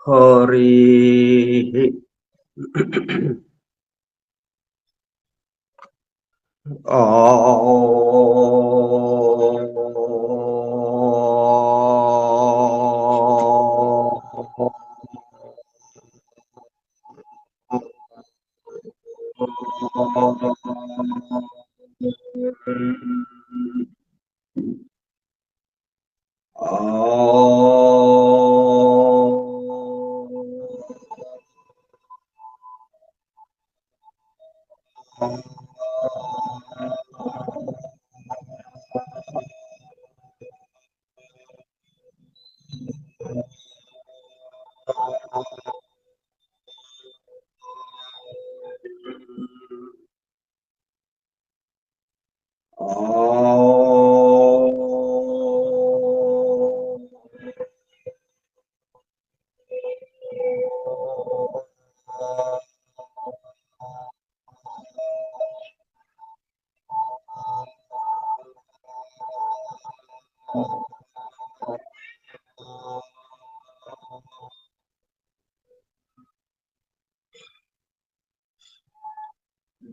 हरिः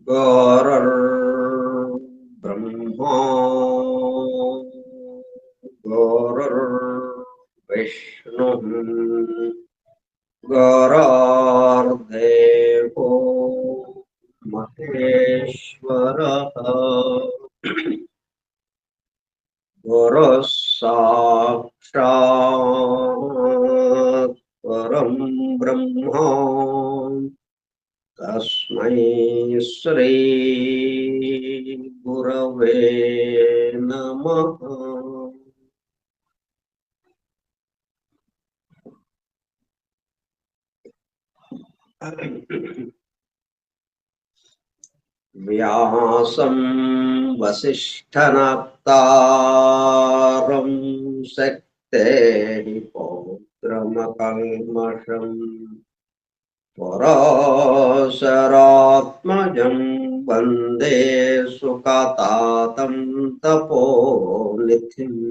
गुरुर्ब्रह्मा गुरुर्विष्णुः गुरुर्देवो महेश्वरः गुरुः साक्षात् परं ब्रह्म तस्मै श्री गुरवे नमः। व्यासं वसिष्ठनप्तारं शक्तेः पौत्रमकल्मषम् पराशरात्मजं वन्दे सुखतातं तपोनिधिम्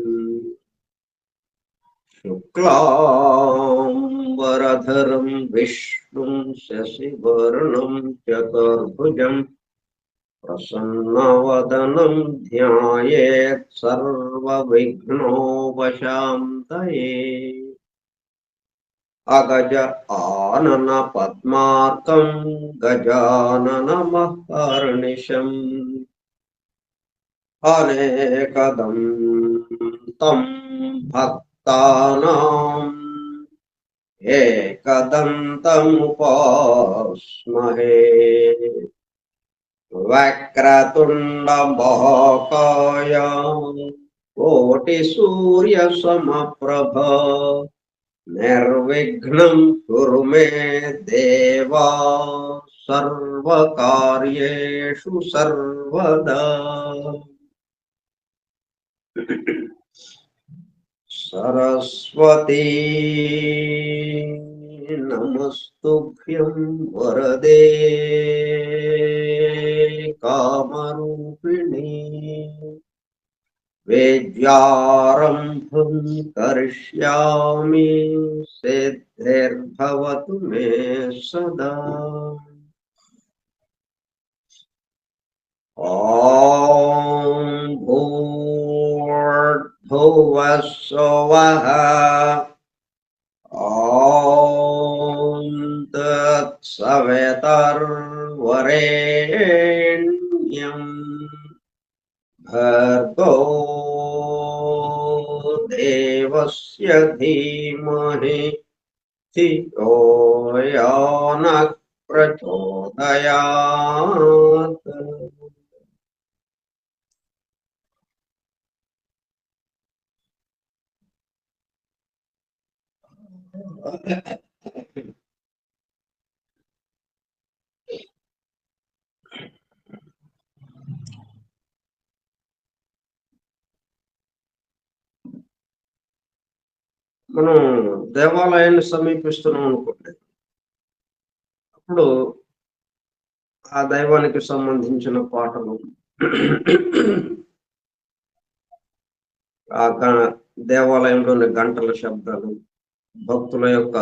शुक्लाम्बरधरं विष्णुं शशिवर्णं चतुर्भुजं प्रसन्नवदनं ध्यायेत् सर्वविघ्नोपशान्तये। अगज आनन पद्मार्कं गजाननमहर्निशम् अनेकदं तं भक्तानाम् एकदन्तमुपास्महे। वक्रतुण्डमहाकाय कोटिसूर्यसमप्रभ निर्विघ्नं कुरु मे देव सर्वकार्येषु सर्वदा। सरस्वती नमस्तुभ्यं वरदे कामरूपिणी विद्यारम्भं करिष्यामि सिद्धिर्भवतु मे सदा। ॐ भूर्भुवः स्वः ॐ तत्सवितुर्वरेण्यम् भर्गो देवस्य धीमहि धियो यो नः प्रचोदयात्। మనం దేవాలయాన్ని సమీపిస్తున్నాం అనుకోండి, అప్పుడు ఆ దైవానికి సంబంధించిన పాటలు, ఆ దేవాలయంలోని గంటల శబ్దాలు, భక్తుల యొక్క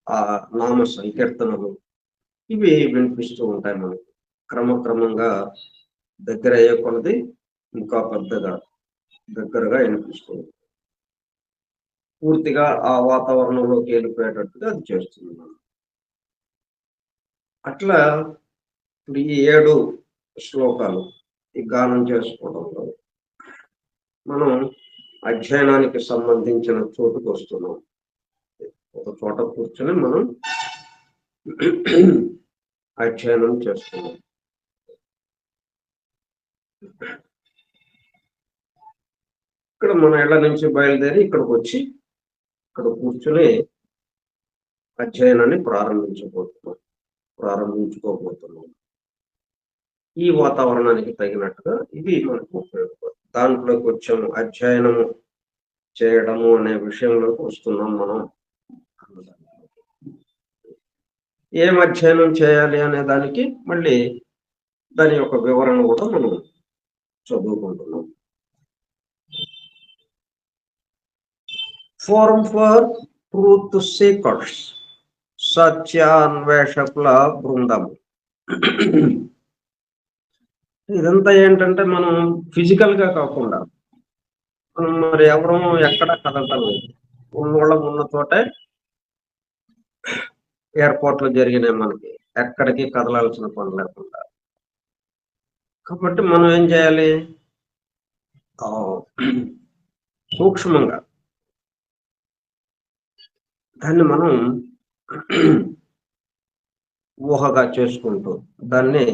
ఆ నామ సంకీర్తనలు ఇవి వినిపిస్తూ ఉంటాయి మనకి. క్రమక్రమంగా దగ్గర అయ్యే కొలది ఇంకా పెద్దగా దగ్గరగా వినిపిస్తుంది. పూర్తిగా ఆ వాతావరణంలోకి వెళ్ళిపోయేటట్టుగా అది చేస్తుంది మనం. అట్లా ఇప్పుడు ఈ 7 శ్లోకాలు ఈ గానం చేసుకోవడంలో మనం అధ్యయనానికి సంబంధించిన చోటుకు వస్తున్నాం. ఒక చోట కూర్చొని మనం అధ్యయనం చేస్తున్నాం. ఇక్కడ మన ఇళ్ళ నుంచి బయలుదేరి ఇక్కడికి వచ్చి ఇక్కడ కూర్చొని అధ్యయనాన్ని ప్రారంభించుకోబోతున్నాం. ఈ వాతావరణానికి తగినట్టుగా ఇది మనకు ఉపయోగపడుతుంది. దాంట్లోకి వచ్చాము, అధ్యయనము చేయడము అనే విషయంలోకి వస్తున్నాం మనం. ఏం అధ్యయనం చేయాలి అనే దానికి మళ్ళీ దాని యొక్క వివరణ కూడా మనం చదువుకుంటున్నాం. ఫోరం ఫర్ ట్రూత్ సీకర్స్, సత్యాన్వేషకుల బృందం. ఇదంతా ఏంటంటే మనం ఫిజికల్ గా కాకుండా మనం మరి ఎవరు ఎక్కడ కదలటం లేదు. ఉన్నోళ్ళం ఉన్న చోటే ఎయిర్పోర్ట్ లో జరిగినాయి మనకి, ఎక్కడికి కదలాల్సిన పని లేకుండా. కాబట్టి మనం ఏం చేయాలి, సూక్ష్మంగా దాన్ని మనం ఊహగా చేసుకుంటూ దాన్ని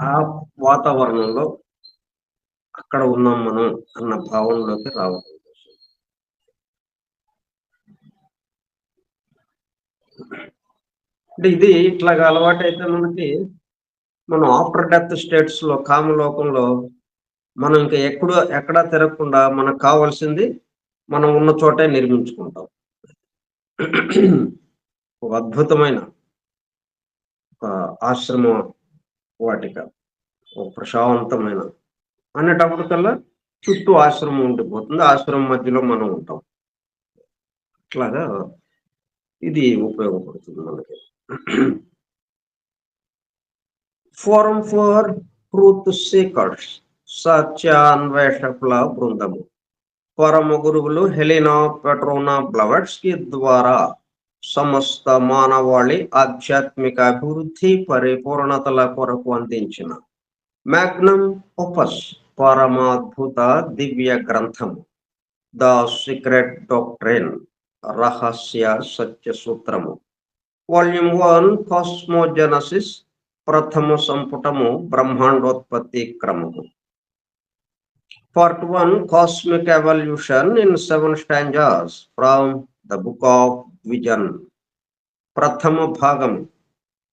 ఆ వాతావరణంలో అక్కడ ఉన్నాం మనం అన్న భావనలోకి రావడం. అంటే ఇది ఇట్లాగా అలవాటు అయితే మనకి, మనం ఆఫ్టర్ డెత్ స్టేట్స్ లో కామలోకంలో మనం ఇంకా ఎక్కడా తిరగకుండా మనకు కావాల్సింది మనం ఉన్న చోటే నిర్మించుకుంటాం. ఒక అద్భుతమైన ఒక ఆశ్రమ వాటిక, ఒక ప్రశాంతమైన అనేటప్పటికల్లా చుట్టూ ఆశ్రమం ఉండిపోతుంది, ఆశ్రమం మధ్యలో మనం ఉంటాం. అట్లాగా ఇది ఉపయోగపడుతుంది మనకి. ఫోరం ఫర్ ట్రూత్ సీకర్స్, సత్యాన్వేషకుల బృందము. పరమ గురువులు హెలినా పెట్రోనా బ్లవెట్స్కీ ద్వారా సమస్త మానవాళి ఆధ్యాత్మిక అభివృద్ధి పరిపూర్ణతల కొరకు అందించిన మ్యాగ్నమ్ ఓపస్, పరమాద్భుత దివ్య గ్రంథము ద సీక్రెట్ డాక్ట్రిన్, రహస్య సత్య సూత్రము. వాల్యూమ్ 1 కాస్మోజెనసిస్, ప్రథమ సంపుటము బ్రహ్మాండోత్పత్తి క్రమము. Part 1 Cosmic Evolution in 7 stanzas from the book of Dvijan. ప్రథమ భాగం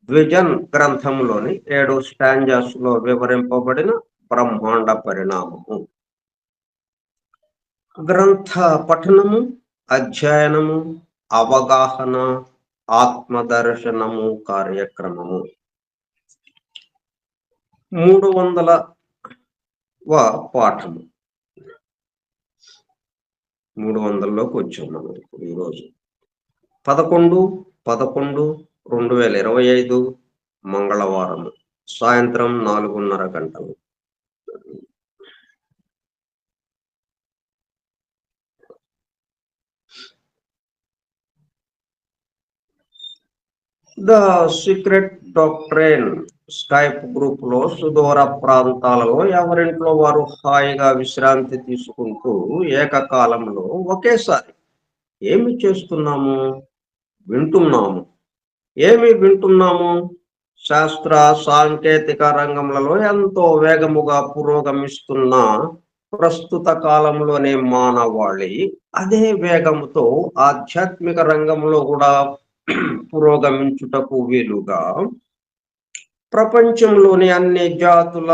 ద్విజన్ గ్రంథంలోని 7 స్టాంజాస్ లో వివరింపబడిన బ్రహ్మాండ పరిణామము. గ్రంథ పఠనము, అధ్యయనము, అవగాహన, ఆత్మదర్శనము కార్యక్రమము. 300వ పాఠము. 300లోకి వచ్చాం మనం ఇప్పుడు ఈరోజు. 11/11/2025 మంగళవారం సాయంత్రం 4:30 గంటలు. The secret doctrine Skype group లో సుదూర ప్రాంతాలలో ఎవరింట్లో వారు హాయిగా విశ్రాంతి తీసుకుంటూ ఏకకాలంలో ఒకేసారి ఏమి చేస్తున్నాము, వింటున్నాము. ఏమి వింటున్నాము? శాస్త్ర సాంకేతిక రంగంలో ఎంతో వేగముగా పురోగమిస్తున్న ప్రస్తుత కాలంలోనే మానవాళి అదే వేగముతో ఆధ్యాత్మిక రంగంలో కూడా పురోగమించుటకు వీలుగా ప్రపంచంలోని అన్ని జాతుల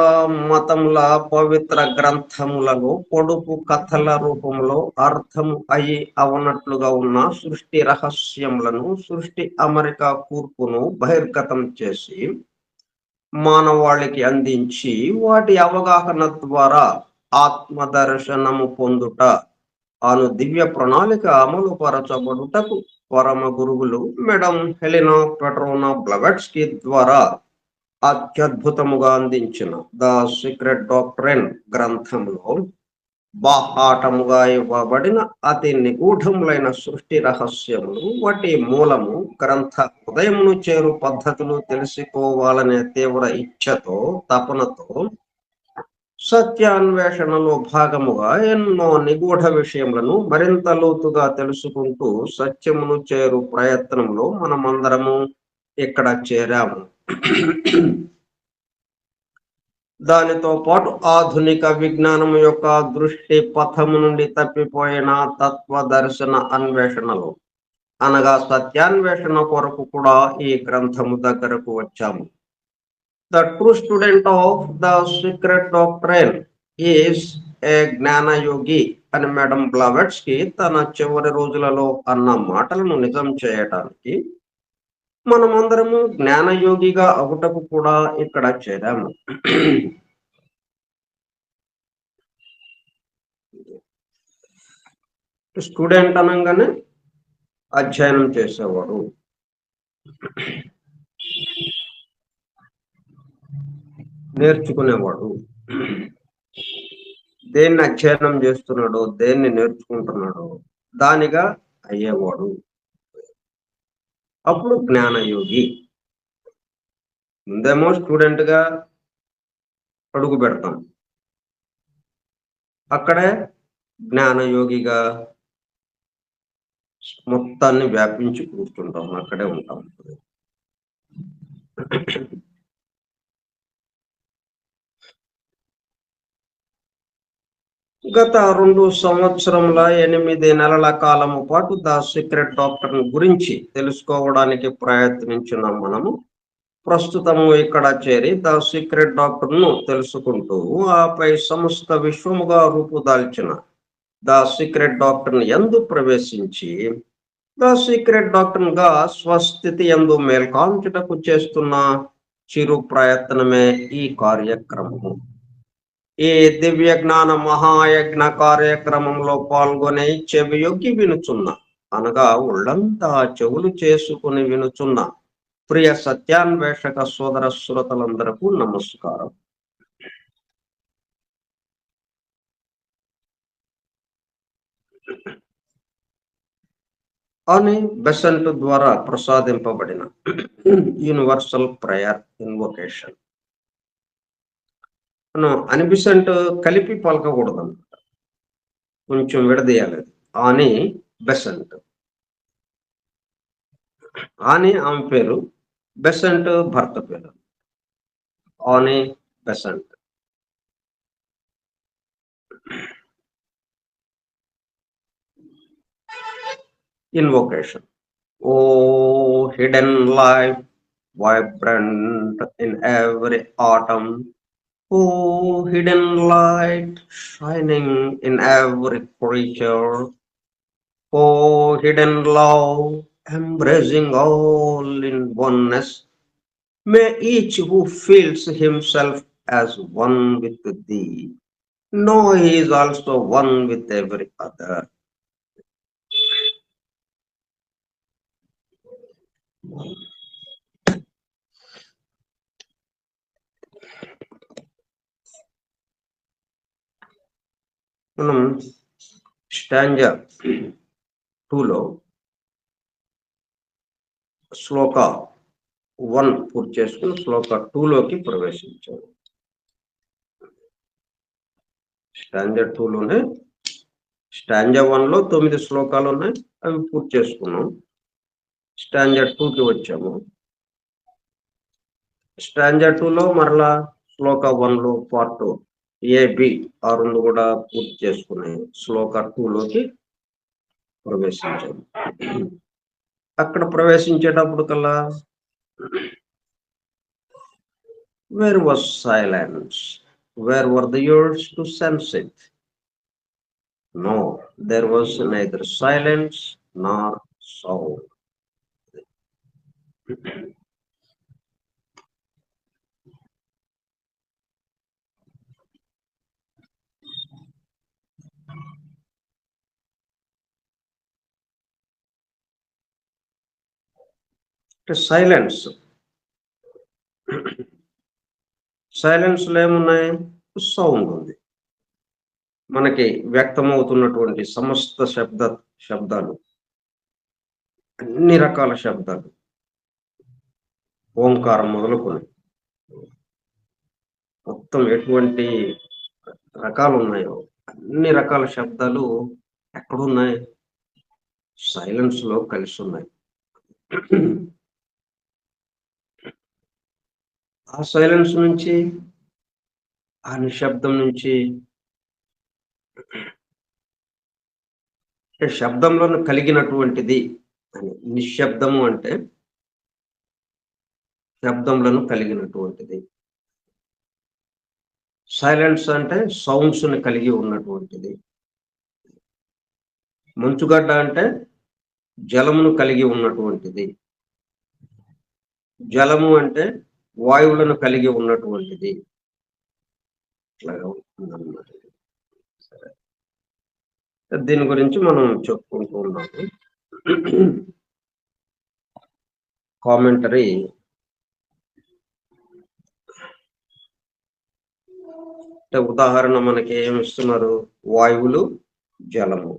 మతముల పవిత్ర గ్రంథములలో పొడుపు కథల రూపంలో అర్థం అయి అవనట్లుగా ఉన్న సృష్టి రహస్యములను, సృష్టి అమరిక కూర్పును బహిర్గతం చేసి మానవాళికి అందించి వాటి అవగాహన ద్వారా ఆత్మదర్శనము పొందుట ఆను దివ్య ప్రణాళిక అమలు పరచబడుటకు పరమ గురువులు మేడం హెలినా పెట్రోనా బ్లవెట్స్కీ ద్వారా అత్యద్భుతముగా అందించిన ద సీక్రెట్ డాక్ట్రైన్ గ్రంథంలో బాహాటముగా ఇవ్వబడిన అతి నిగూఢములైన సృష్టి రహస్యములు, వాటి మూలము, గ్రంథ ఉదయమును చేరు పద్ధతులు తెలుసుకోవాలనే తీవ్ర ఇచ్ఛతో, తపనతో సత్యాన్వేషణలో భాగముగా ఎన్నో నిగూఢ విషయములను మరింత లోతుగా తెలుసుకుంటూ సత్యమును చేరు ప్రయత్నంలో మనమందరము ఇక్కడ చేరాము. దానితో పాటు ఆధునిక విజ్ఞానం యొక్క దృష్టి పథము నుండి తప్పిపోయిన తత్వదర్శన అన్వేషణలు అనగా సత్యాన్వేషణ కొరకు కూడా ఈ గ్రంథము దగ్గరకు వచ్చాము. The true student of the secret doctrine is a jnanayogi అని మేడం బ్లవెట్స్కీ తన చివరి రోజులలో అన్న మాటలను నిజం చేయటానికి మనమందరము జ్ఞానయోగిగా అవుటకు కూడా ఇక్కడ చేరాము. స్టూడెంట్ అనగానే అధ్యయనం చేసేవాడు, నేర్చుకునేవాడు. దేన్ని అధ్యయనం చేస్తున్నాడో, దేన్ని నేర్చుకుంటున్నాడో దానిగా అయ్యేవాడు. అప్పుడు జ్ఞానయోగి. ముందేమో స్టూడెంట్ గా అడుగు పెడతాం, అక్కడే జ్ఞానయోగిగా మొత్తాన్ని వ్యాపించి కూర్చుంటాం, అక్కడే ఉంటాం. గత 2 సంవత్సరముల 8 నెలల కాలము పాటు ద సీక్రెట్ డాక్టర్ గురించి తెలుసుకోవడానికి ప్రయత్నించిన మనము ప్రస్తుతము ఇక్కడ చేరి ద సీక్రెట్ డాక్టర్ ను తెలుసుకుంటూ ఆపై సమస్త విశ్వముగా రూపుదాల్చిన ద సీక్రెట్ డాక్టర్ యందు ప్రవేశించి ద సీక్రెట్ డాక్టర్ గా స్వస్థితి యందు మేల్కాంచుటకు చేస్తున్న చిరు ప్రయత్నమే ఈ కార్యక్రమము. ఈ దివ్య జ్ఞాన మహాయజ్ఞ కార్యక్రమంలో పాల్గొని చెవియొగ్గి వినుచున్న అనగా ఒళ్ళంతా చెవులు చేసుకుని వినుచున్న ప్రియ సత్యాన్వేషక సోదర శ్రోతలందరకు నమస్కారం. అని బెసెంట్ ద్వారా ప్రసాదింపబడిన యూనివర్సల్ ప్రేయర్ ఇన్వొకేషన్. మనం అని బెసెంట్ కలిపి పలకకూడదు అనమాట, కొంచెం విడదీయాలి. అని బెసెంట్, అని ఆమె పేరు, బెసెంట్ భర్త పేరు. అని Besant. Invocation. Oh, hidden life, vibrant in every atom. Oh, hidden light, shining in every creature. Oh, hidden love, embracing all in oneness. May each who feels himself as one with thee know he is also one with every other. మనం stanza 2లో శ్లోక 1 పూర్తి చేసుకుని శ్లోక 2లోకి ప్రవేశించాము. Stanza 2లోనే stanza 1లో 9 శ్లోకాలు ఉన్నాయి, అవి పూర్తి చేసుకున్నాం. Stanza 2కి వచ్చాము. స్టాంజా 2లో మరలా శ్లోక 1లో పార్ట్ ఏబి ఆ 2 కూడా పూర్తి చేసుకుని శ్లోక 2లోకి ప్రవేశించాము. అక్కడ ప్రవేశించేటప్పుడు కల్లా where was silence, where were the ears to sense it? No, there was neither silence nor sound. Silence. సైలెన్స్లో ఏమున్నాయి? సౌండ్ ఉంది. మనకి వ్యక్తమవుతున్నటువంటి సమస్త శబ్దాలు, అన్ని రకాల శబ్దాలు, ఓంకారం మొదలుకొని మొత్తం ఎటువంటి రకాలు ఉన్నాయో అన్ని రకాల శబ్దాలు ఎక్కడున్నాయి? సైలెన్స్లో కలిసి ఉన్నాయి. ఆ సైలెన్స్ నుంచి, ఆ నిశ్శబ్దం నుంచి, శబ్దంలోను కలిగినటువంటిది అని. నిశ్శబ్దము అంటే శబ్దంలను కలిగినటువంటిది. సైలెన్స్ అంటే సౌండ్స్ని కలిగి ఉన్నటువంటిది. మంచుగడ్డ అంటే జలమును కలిగి ఉన్నటువంటిది. జలము అంటే వాయువులను కలిగి ఉన్నటువంటిది. ఇట్లాగా ఉంటుందన్నమాట. సరే, దీని గురించి మనం చెప్పుకుంటూ ఉన్నాము. కామెంటరీ అంటే ఉదాహరణ మనకి ఏమి ఇస్తున్నారు? వాయువులు, జలము.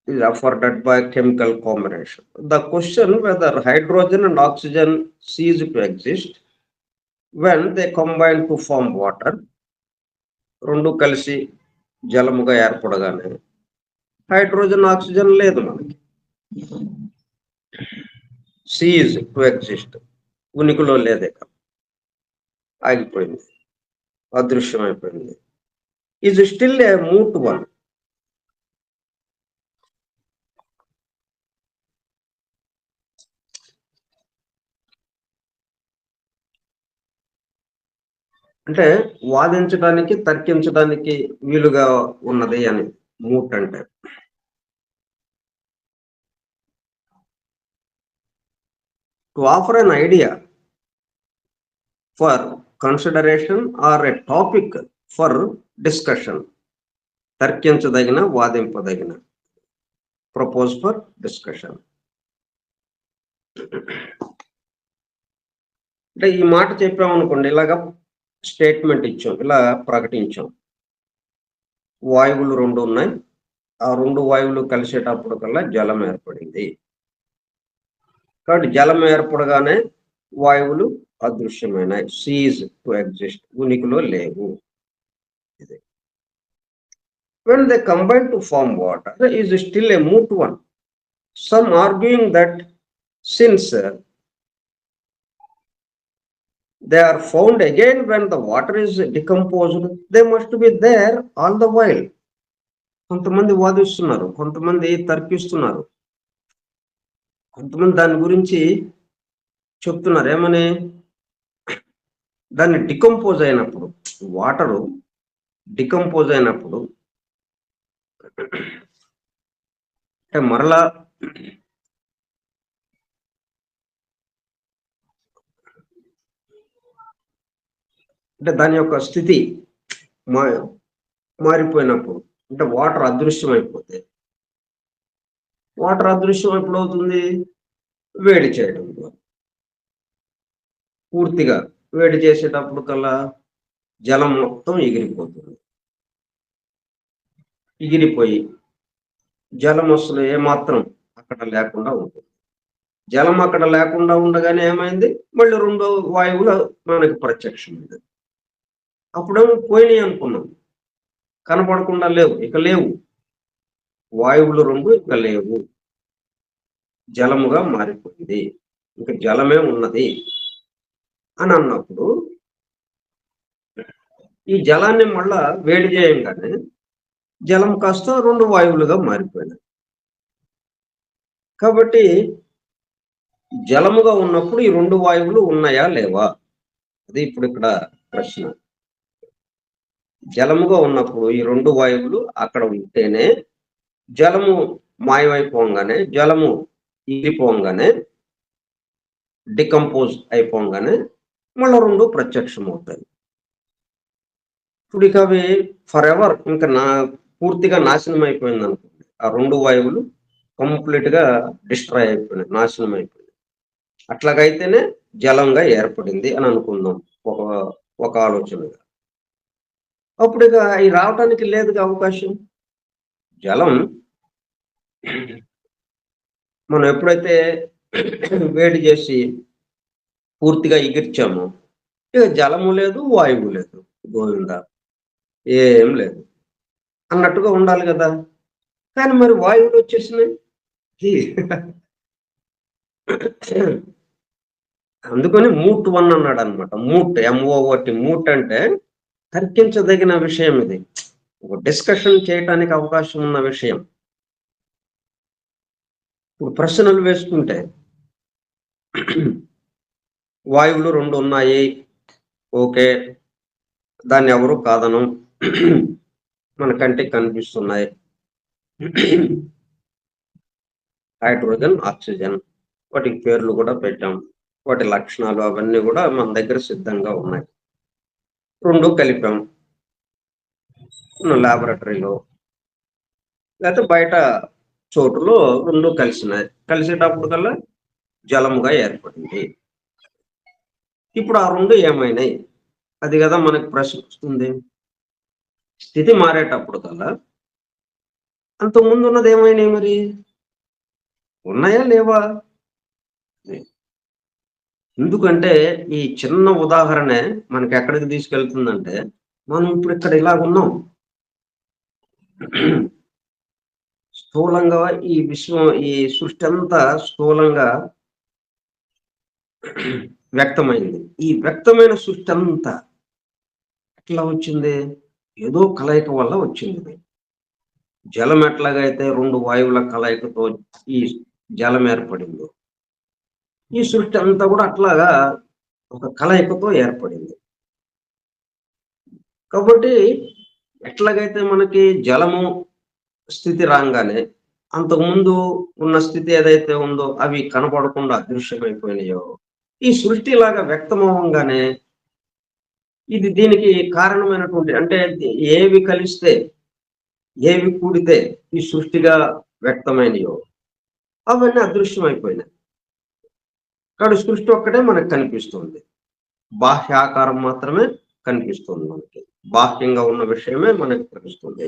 is afforded by chemical combination. The question whether hydrogen and oxygen cease to exist when they combine to form water. రెండు కలిసి జలముగా ఏర్పడగానే హైడ్రోజన్, ఆక్సిజన్ లేదు మనకి. సీజ్ టు ఎగ్జిస్ట్, ఉనికిలో లేదే, ఆగిపోయింది, అదృశ్యమైపోయింది. Is still a moot one. అంటే వాదించడానికి, తర్కించడానికి వీలుగా ఉన్నది అని మూట్ అంటే. To offer an idea for consideration or a topic for discussion. తర్కించదగిన, వాదింపదగిన. Propose for discussion. అంటే ఈ మాట చెప్పామనుకోండి, ఇలాగా స్టేట్మెంట్ ఇచ్చాం, ఇలా ప్రకటించాం. వాయువులు రెండు ఉన్నాయి, ఆ రెండు వాయువులు కలిసేటప్పుడు కల్లా జలం ఏర్పడింది. కాబట్టి జలం ఏర్పడగానే వాయువులు అదృశ్యమైనాయి. సీజ్ టు ఎగ్జిస్ట్, ఉనికిలో లేవు. ఇది when they combine to form water is still a moot one. Some arguing that since they are found again when the water is decomposed, they must be there all the while. కొంతమంది వాదిస్తున్నారు, కొంతమంది తర్కిస్తున్నారు, కొంతమంది దాని గురించి చెప్తున్నారు. ఏమని? దాన్ని decompose అయినప్పుడు, వాటరు డికంపోజ్ అయినప్పుడు అంటే మరలా అంటే దాని యొక్క స్థితి మారిపోయినప్పుడు, అంటే వాటర్ అదృశ్యమైపోతే. వాటర్ అదృశ్యం ఎప్పుడు అవుతుంది? వేడి చేయడం ద్వారా. పూర్తిగా వేడి చేసేటప్పుడు కల్లా జలం మొత్తం ఎగిరిపోతుంది. ఎగిరిపోయి జలం అసలు ఏమాత్రం అక్కడ లేకుండా ఉంటుంది. జలం అక్కడ లేకుండా ఉండగానే ఏమైంది? మళ్ళీ రెండో వాయువులు మనకి ప్రత్యక్షమైంది. అప్పుడేమో పోయినాయి అనుకున్నాం, కనపడకుండా లేవు, ఇక లేవు. వాయువులు రెండు ఇక లేవు, జలముగా మారిపోయింది, ఇంకా జలమే ఉన్నది అని అన్నప్పుడు ఈ జలాన్ని మళ్ళా వేడి చేయంగానే జలం కాస్త రెండు వాయువులుగా మారిపోయినాయి. కాబట్టి జలముగా ఉన్నప్పుడు ఈ రెండు వాయువులు ఉన్నాయా లేవా? అది ఇప్పుడు ఇక్కడ ప్రశ్న. జలముగా ఉన్నప్పుడు ఈ రెండు వాయువులు అక్కడ ఉంటేనే, జలము మాయమైపోగానే, జలము ఇగిరిపోగానే, డికంపోజ్ అయిపోగానే మళ్ళీ రెండు ప్రత్యక్షం అవుతాయి. ఇప్పుడు ఇక అవి ఫర్ ఎవర్ ఇంకా పూర్తిగా నాశనం అయిపోయింది అనుకోండి. ఆ 2 వాయువులు కంప్లీట్‌గా డిస్ట్రాయ్ అయిపోయినాయి. నాశనం అయిపోయినాయి. అట్లాగైతేనే జలంగా ఏర్పడింది అని అనుకుందాం. ఒక ఒక ఆలోచనగా. అప్పుడిక అయి రావటానికి లేదుగా అవకాశం. జలం మనం ఎప్పుడైతే వేడి చేసి పూర్తిగా ఎగిర్చామో, ఇక జలము లేదు, వాయువు లేదు. గోవిందా! ఏం లేదు. అన్నట్టుగా ఉండాలి గదా! కానీ మరి వాయువులొచ్చేసినాయి. ఈ అందుకని మూట్ 1 అన్నాడనమాట. మూట్ ఎంఓఓటీ మూట్ అంటే తర్కించదగిన విషయం ఇది. ఒక డిస్కషన్ చేయటానికి అవకాశం ఉన్న విషయం. ఇప్పుడు ప్రశ్నలు వేసుకుంటే వాయువులు 2 ఉన్నాయి. ఓకే. దాన్నెవరు కాదనం. మన కంటికి కనిపిస్తున్నాయి. Hydrogen, oxygen. వాటికి పేర్లు గూడా పెట్టాం. వాటి లక్షణాలు అవన్నీ గూడా మన దగ్గర సిద్ధంగా ఉన్నాయి. 2 కలిపాం. లాబొరేటరీలో లేతే బయట చోటులో 2 కలిసినాయి. కలిసేటప్పటికల్లా జలముగా ఏర్పడింది. ఇప్పుడు ఆ 2 ఏమైనాయి? అది గదా మనకు ప్రశ్నొస్తుంది. స్థితి మారేటప్పటికల్లా అంతకుముందున్నది ఏమైనాయి మరి? ఉన్నాయా? లేవా? ఎందుకంటే ఈ చిన్న ఉదాహరణే మనకెక్కడికి తీసుకెళ్తుందంటే, మనం ఇప్పుడు ఇక్కడ ఇలాగున్నాం. స్థూలంగా ఈ విశ్వం, ఈ సృష్టంతా స్థూలంగా వ్యక్తమైంది. ఈ వ్యక్తమైన సృష్టంతా ఎట్లా వచ్చింది? ఏదో కలయిక వల్ల వచ్చిందిది. జలం ఎట్లాగైతే 2 వాయువుల కలయికతో ఈ జలం ఏర్పడిందో, ఈ సృష్టి అంతా గూడా అట్లాగా ఒక కలయికతో ఏర్పడింది. కాబట్టి ఎట్లాగైతే మనకి జలము స్థితి రాంగానే, అంతకుముందు ఉన్న స్థితి ఏదైతే ఉందో అవి కనపడకుండా అదృశ్యమైపోయినాయో, ఈ సృష్టి ఇలాగా వ్యక్తమవ్వంగానే ఇది దీనికి కారణమైనటువంటి అంటే ఏవి కలిస్తే, ఏవి కూడితే ఈ సృష్టిగా వ్యక్తమైనయో అవన్నీ అదృశ్యమైపోయినాయి. కాబట్టి సృష్టి ఒక్కటే మనకు కనిపిస్తుంది. బాహ్యాకారం మాత్రమే కనిపిస్తుంది మనకి. బాహ్యంగా ఉన్న విషయమే మనకు తెలుస్తుంది.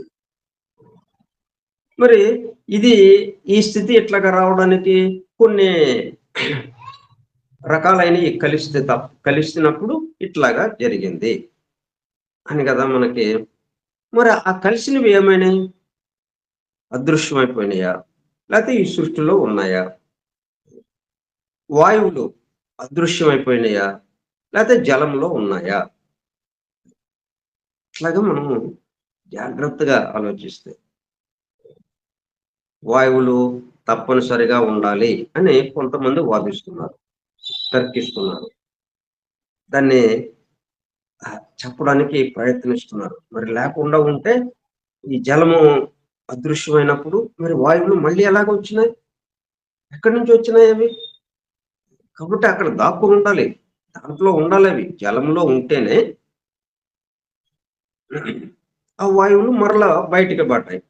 మరి ఇది ఈ స్థితి ఇట్లాగా రావడానికి కొన్ని రకాలైనయి కలిసినప్పుడు ఇట్లాగా జరిగింది అని గదా మనకి. మరి ఆ కలిసినవి ఏమైనాయి? అదృశ్యమైపోయినాయా? లేతే ఈ సృష్టిలో ఉన్నాయా? వాయువులు అదృశ్యమైపోయినాయా? లేతే జలంలో ఉన్నాయా? ఇట్లాగా మనము జాగ్రత్తగా ఆలోచిస్తే వాయువులు తప్పనిసరిగా ఉండాలి అని కొంతమంది వాదిస్తున్నారు. తర్కిస్తున్నారు. దాన్ని చెప్పడానికి ప్రయత్నిస్తున్నారు. మరి లేకుండా ఉంటే ఈ జలము అదృశ్యమైనప్పుడు మరి వాయువులు మళ్ళీ ఎలాగొచ్చినాయి? ఎక్కడి నుంచి వచ్చినాయి అవి? కాబట్టి అక్కడ దాక్కుని ఉండాలి. దాంట్లో ఉండాలవి. జలంలో ఉంటేనే ఆ వాయువులు మరలా బయటికి పడ్డాయి.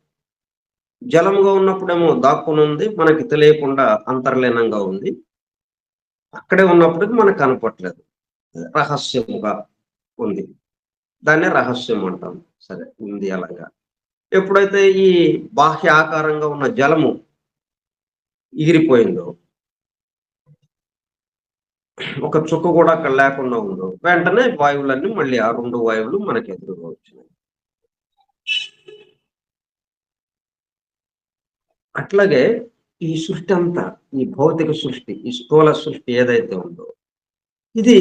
జలముగా ఉన్నప్పుడేమో దాక్కునుంది. మనకి తెలియకుండా అంతర్లీనంగా ఉంది. అక్కడే ఉన్నప్పటికి మనకు కనపట్లేదు. రహస్యముగా ఉంది. దాన్నే రహస్యం అంటాం. సరే ఉంది అలాగా. ఎప్పుడైతే ఈ బాహ్య ఆకారంగా ఉన్న జలము ఎగిరిపోయిందో, ఒక చుక్క కూడా అక్కడ లేకుండా ఉందో, వెంటనే వాయువులన్నీ మళ్ళీ ఆ 2 వాయువులు మనకు ఎదురుగా వచ్చినాయి. అట్లాగే ఈ సృష్టి అంతా, ఈ భౌతిక సృష్టి, ఈ స్థూల సృష్టి ఏదైతే ఉందో, ఇది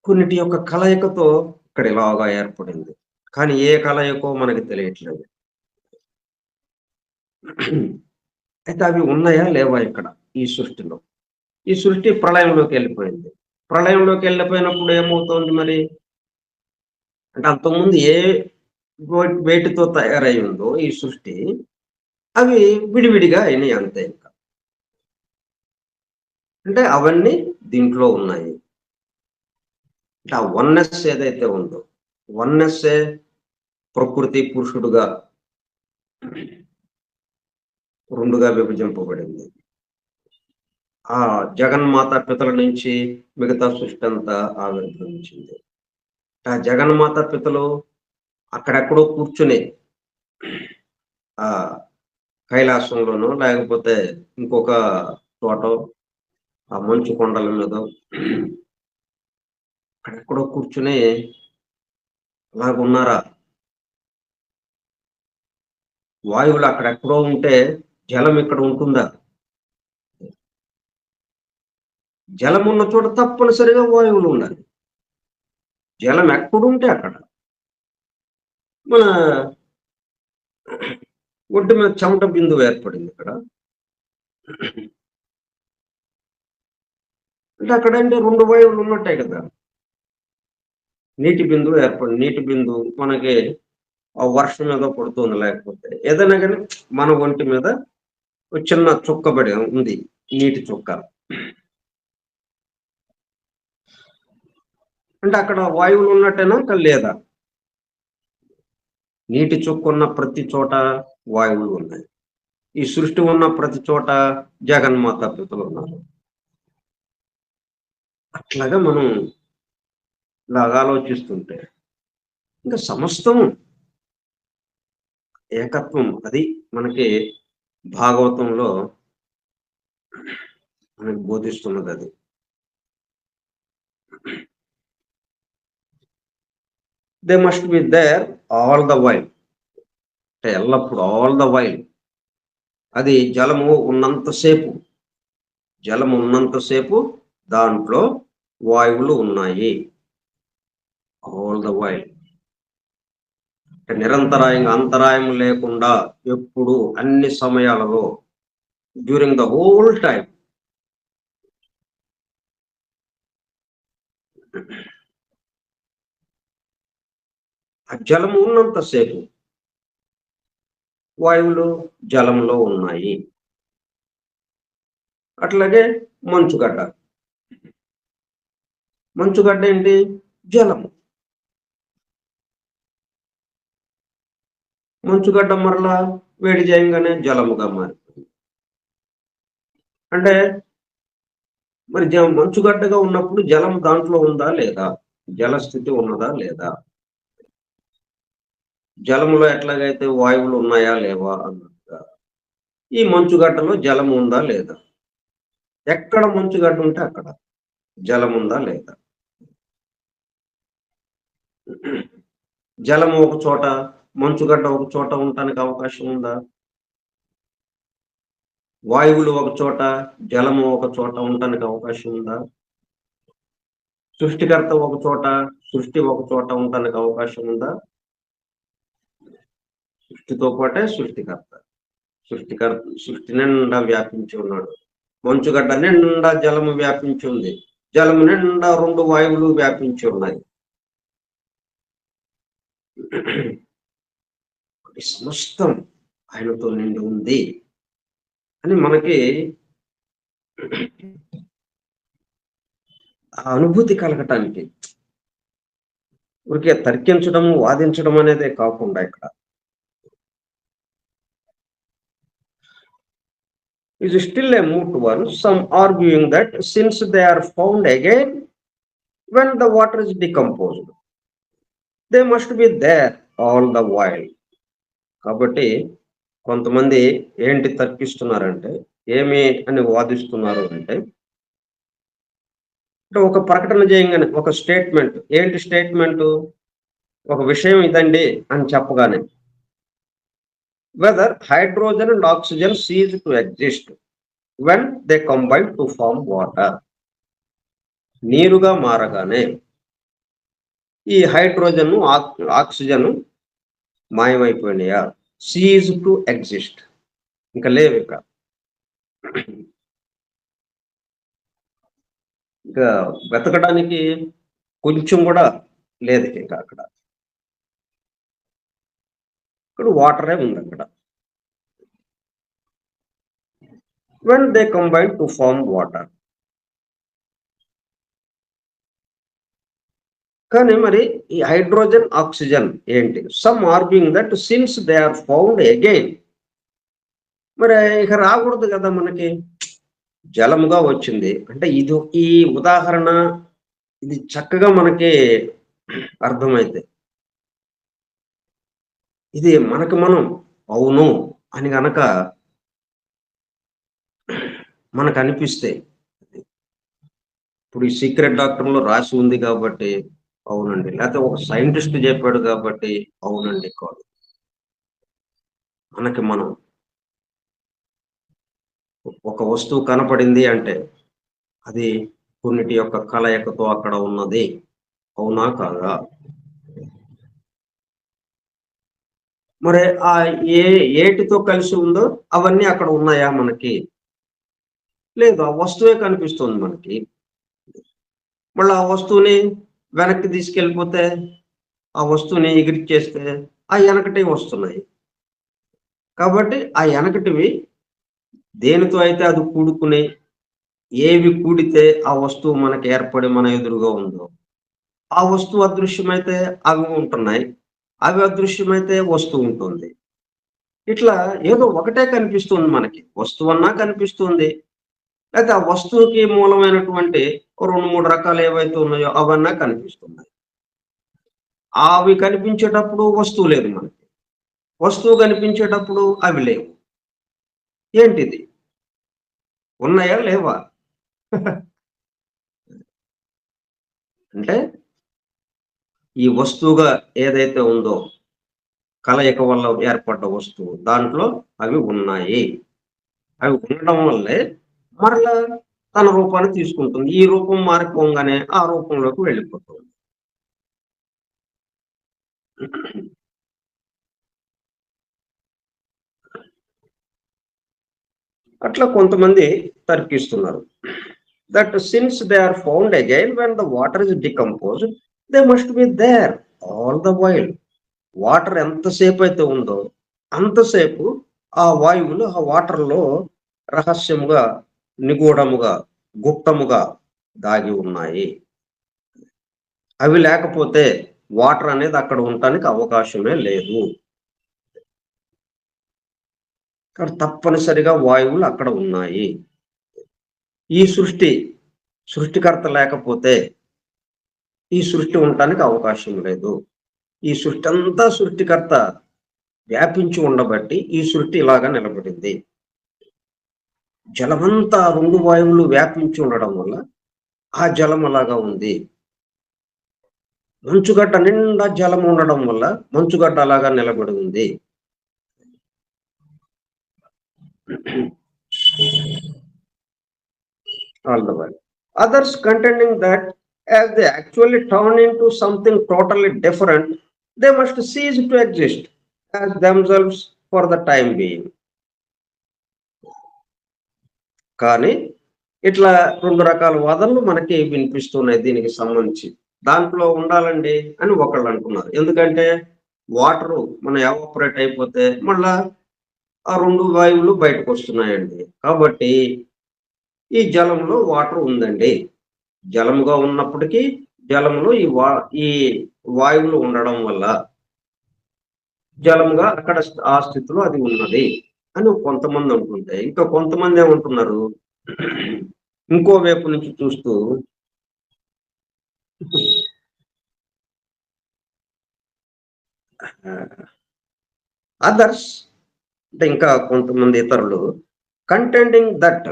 కొన్నిటి యొక్క కలయికతో ఇక్కడ ఇలాగా ఏర్పడింది. కానీ ఏ కలయికో మనకు తెలియట్లేదు. అయితే అవి ఉన్నాయా? లేవా ఇక్కడ ఈ సృష్టిలో? ఈ సృష్టి ప్రళయంలోకెళ్ళిపోయింది. ప్రళయంలోకెళ్ళిపోయినప్పుడు ఏమవుతోంది మరి? అంటే అంతకుముందు ఏ వేటితో తయారై ఉందో ఈ సృష్టి, అవి విడివిడిగా అయినాయి అంతే ఇంకా. అంటే అవన్నీ దీంట్లో ఉన్నాయి. అంటే ఆ వన్నెస్ ఏదైతే ఉందో, వన్నెస్సే ప్రకృతి పురుషుడుగా రెండుగా విభజింపబడింది. ఆ జగన్మాత పితల నుంచి మిగతా సృష్టి అంతా ఆవిర్భవించింది. ఆ జగన్మాత పితలు అక్కడెక్కడో కూర్చుని ఆ కైలాసంలోనో లేకపోతే ఇంకొక చోటో ఆ మంచు కొండల మీదో అక్కడెక్కడో కూర్చుని అలాగున్నారా? వాయువులు అక్కడెక్కడో ఉంటే జలం ఇక్కడ ఉంటుందా? జలం ఉన్న చోట తప్పనిసరిగా వాయువులు ఉండాలి. జలం ఎక్కడుంటే అక్కడ. మన ఒడ్డు మీద చెమట బిందువు ఏర్పడింది ఇక్కడ. అంటే అక్కడంటే 2 వాయువులు ఉన్నట్టే కదా! నీటి బిందువు ఏర్పడింది. నీటి బిందువు మనకి ఆ వర్షం ఏదో పడుతుంది లేకపోతే ఏదైనా గాని మన ఒంటి మీద ఒక చిన్న చుక్క పడి ఉంది. నీటి చుక్క. అంటే అక్కడ వాయువులు ఉన్నట్టేనా? లేదా? నీటి చుక్క ఉన్న ప్రతి చోట వాయువులు ఉన్నాయి. ఈ సృష్టి ఉన్న ప్రతి చోట జగన్మాత పితలున్నారు. అట్లాగా మనం ఇలాగ ఆలోచిస్తుంటే ఇంకా సమస్తం ఏకత్వం. అది మనకి భాగవతంలో మనకు బోధిస్తున్నదది. They must be there all the while. అంటే ఎల్లప్పుడు ఆల్ ద వైల్. అది జలము ఉన్నంత సేపు దాంట్లో వాయువులు ఉన్నాయి. All the while. నిరంతరాయంగా అంతరాయం లేకుండా ఎప్పుడు అన్ని సమయాలలో డ్యూరింగ్ ద హోల్ టైం. ఆ జలము ఉన్నంతసేపు వాయువులు జలంలో ఉన్నాయి. అట్లాగే మంచుగడ్డ. మంచుగడ్డ ఏంటి? జలము. మంచుగడ్డ మరలా వేడి చేయంగానే జలముగా మారిపోయింది. అంటే మరి మంచుగడ్డగా ఉన్నప్పుడు జలం దాంట్లో ఉందా లేదా? జలస్థితి ఉన్నదా లేదా? జలములో ఎట్లాగైతే వాయువులు ఉన్నాయా లేవా అన్నట్టుగా ఈ మంచుగడ్డలో జలం ఉందా లేదా? ఎక్కడ మంచుగడ్డ ఉంటే అక్కడ జలం ఉందా లేదా? జలము ఒక చోట, మంచుగడ్డ ఒక చోట ఉండటానికి అవకాశం ఉందా? వాయువులు ఒక చోట, జలము ఒక చోట ఉండటానికి అవకాశం ఉందా? సృష్టికర్త ఒక చోట, సృష్టి ఒక చోట ఉండటానికి అవకాశం ఉందా? సృష్టితో పాటే సృష్టికర్త. సృష్టి నిండా వ్యాపించి ఉన్నాడు. మంచుగడ్డ నిండా జలము వ్యాపించి ఉంది. జలము నిండా 2 వాయువులు వ్యాపించి ఉన్నాయి. సమస్తం ఆయనతో నిండి ఉంది అని మనకి ఆ అనుభూతి కలగటానికి ఊరికే తర్కించడం, వాదించడం అనేదే కాకుండా ఇక్కడ is still a moot one. Some arguing that since they are found again when the water is decomposed, they must be there all the while. కాబట్టి కొంతమంది ఏంటి తర్కిస్తున్నారంటే ఏమి అని వాదిస్తున్నారు అంటే ఒక ప్రకటన చేయగానే ఒక స్టేట్మెంట్ ఏంటి స్టేట్మెంట్ ఒక విషయం ఇదండి అని చెప్పగానే whether hydrogen and oxygen cease to exist when they combine to form water. నీరుగా మారగానే ఈ హైడ్రోజన్ ఆక్సిజన్ మాయమైపోయినాయా? సీజ్ టు ఎగ్జిస్ట్, ఇంకా లేవు. ఇంకా వెతకడానికి కొంచెం కూడా లేదు. ఇంకా అక్కడ వాటరే ఉంది అక్కడ. When they combine to form water. కానీ మరి ఈ హైడ్రోజన్ ఆక్సిజన్ ఏంటి? Some arguing that since they are found again, మరి ఇక రాకూడదు కదా మనకి. జలముగా వచ్చింది అంటే ఇది, ఈ ఉదాహరణ ఇది చక్కగా మనకి అర్థమైతే ఇది మనకు మనం అవును అని గనక మనకు అనిపిస్తే, ఇప్పుడు ఈ సీక్రెట్ డాక్టర్లో రాసి ఉంది కాబట్టి అవునండి, లేకపోతే ఒక సైంటిస్ట్ చెప్పాడు కాబట్టి అవునండి కాదు. మనకి మనం ఒక వస్తువు కనపడింది అంటే అది కొన్నిటి యొక్క కలయికతో అక్కడ ఉన్నది, అవునా కాదా? మరి ఆ ఏ ఏటితో కలిసి ఉందో అవన్నీ అక్కడ ఉన్నాయా మనకి? లేదు, ఆ వస్తువే కనిపిస్తుంది మనకి. మళ్ళీ ఆ వస్తువుని వెనక్కి తీసుకెళ్ళిపోతే, ఆ వస్తువుని ఎగిరిచ్చేస్తే ఆ వెనకటివి వస్తున్నాయి. కాబట్టి ఆ వెనకటివి దేనితో అయితే అది కూడుకుని, ఏవి కూడితే ఆ వస్తువు మనకి ఏర్పడి మన ఎదురుగా ఉందో, ఆ వస్తువు అదృశ్యమైతే అవి ఉంటున్నాయి, అవి అదృశ్యమైతే వస్తువు ఉంటుంది. ఇట్లా ఏదో ఒకటే కనిపిస్తుంది మనకి. వస్తువన్నా కనిపిస్తుంది, లేతే ఆ వస్తువుకి మూలమైనటువంటి ఓ 2, 3 రకాలు ఏవైతే ఉన్నాయో అవన్నా కనిపిస్తున్నాయి. అవి కనిపించేటప్పుడు వస్తువు లేదు మనకి. వస్తువు కనిపించేటప్పుడు అవి లేవు. ఏంటిది? ఉన్నాయా? లేవా? అంటే ఈ వస్తువుగా ఏదైతే ఉందో, కలయిక వల్ల ఏర్పడ్డ వస్తువు, దాంట్లో అవి ఉన్నాయి. అవి ఉండడం వల్లే మరలా తన రూపాన్ని తీసుకుంటుంది. ఈ రూపం మారిపోంగానే ఆ రూపంలోకి వెళ్ళిపోతుంది. అట్లా కొంతమంది తర్కిస్తున్నారు. That since they are found again when the water is decomposed, they must be there all the while. Water ఎంతసేపు అయితే ఉందో అంతసేపు ఆ వాయువులు ఆ వాటర్‌లో రహస్యముగా, నిగూఢముగా, గుప్తముగా దాగి ఉన్నాయి. అవి లేకపోతే వాటర్ అనేది అక్కడ ఉండటానికి అవకాశమే లేదు. కానీ తప్పనిసరిగా వాయువులు అక్కడ ఉన్నాయి. ఈ సృష్టికర్త లేకపోతే ఈ సృష్టి ఉండటానికి అవకాశం లేదు. ఈ సృష్టి అంతా సృష్టికర్త వ్యాపించి ఉండబట్టి ఈ సృష్టి ఇలాగా నిలబడింది. జలమంతా 2 వాయువులు వ్యాపించి ఉండడం వల్ల ఆ జలం అలాగా ఉంది. మంచుగడ్డ నిండా జలం ఉండడం వల్ల మంచుగడ్డ అలాగా నిలబడి ఉంది. All the while. Others contending that as they actually turn into something totally different, they must cease to exist as themselves for the time being. కానీ ఇట్లా 2 రకాల వాదనలు మనకి వినిపిస్తున్నాయి దీనికి సంబంధించి. దాంట్లో ఉండాలండి అని ఒకళ్ళు అంటున్నారు. ఎందుకంటే వాటరు మనం ఎవాపరేట్ అయిపోతే మళ్ళా ఆ 2 వాయువులు బయటకొస్తున్నాయండి. కాబట్టి ఈ జలంలో వాటర్ ఉందండి. జలముగా ఉన్నప్పటికీ జలంలో ఈ వాయువులు ఉండడం వల్ల జలముగా అక్కడ ఆ స్థితిలో అది ఉన్నది అని కొంతమంది అంటుంటే, ఇంకా కొంతమంది ఏమంటున్నారు, ఇంకో వైపు నుంచి చూస్తూ అదర్స్ అంటే ఇంకా కొంతమంది ఇతరులు కంటెండింగ్ దట్,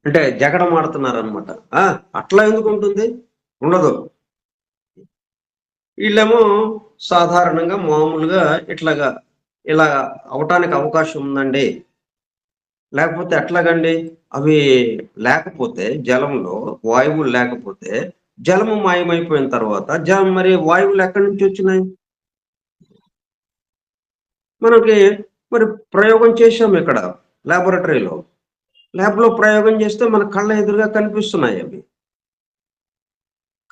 అంటే జగడం ఆడుతున్నారనమాట. అట్లా ఎందుకు ఉంటుంది? ఉండదు. వీళ్ళేమో సాధారణంగా మామూలుగా ఇలా అవటానికి అవకాశం ఉందండి. లేకపోతే ఎట్లాగండి? అవి లేకపోతే జలంలో వాయువులు లేకపోతే జలము మాయమైపోయిన తర్వాత మరి వాయువులు ఎక్కడి నుంచి వచ్చినాయి? మనకి మరి ప్రయోగం చేశాం ఇక్కడ లాబొరేటరీలో. ల్యాబ్‌లో ప్రయోగం చేస్తే మన కళ్ళ ఎదురుగా కనిపిస్తున్నాయి అవి.